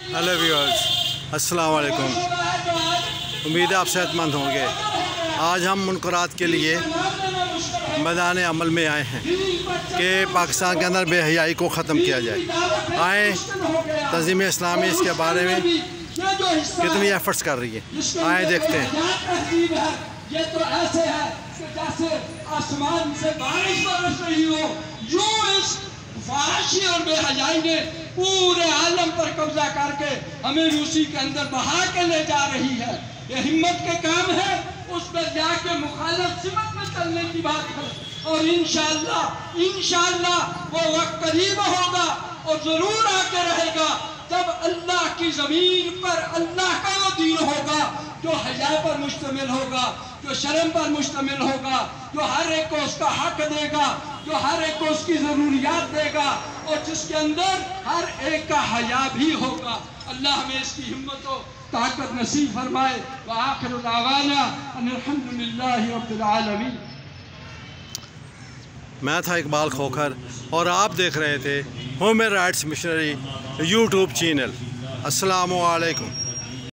Hello viewers, अस्सलाम वालेकुम। उम्मीद है आप सेहतमंद होंगे। आज हम मुनकरात के लिए मैदान अमल में आए हैं कि पाकिस्तान के अंदर बेहयाई को ख़त्म किया जाए। आए तंजीम इस्लामी इसके बारे में कितनी एफर्ट्स कर रही है, आए देखते हैं। ये तो ऐसे है कि जैसे आसमान से बारिश बरस रही हो, यूं इस फहाशी और बेहयाई ने पूरे आलम पर कब्जा करके हमें उसी के अंदर बहा के ले जा रही है। ये हिम्मत के काम है उस पर जाके मुखालिफ सिमत में चलने की बात है। और इंशाअल्लाह वो वक्त करीब होगा और जरूर आके रहेगा जब अल्लाह की जमीन पर अल्लाह का वो दीन होगा जो हया पर मुश्तमिल होगा, जो शर्म पर मुश्तमिल होगा, जो हर एक को उसका हक देगा, जो हर एक को उसकी जरूरियात देगा और जिसके अंदर हर एक का हया भी होगा। अल्लाह हमें इसकी हिम्मत और ताकत नसीब फरमाए। व आखिरु दावाना अल्हम्दुलिल्लाहि रब्बिल आलमीन। मैं था इकबाल खोखर और आप देख रहे थे human rights missionary YouTube channel. अस्सलामु अलैकुम।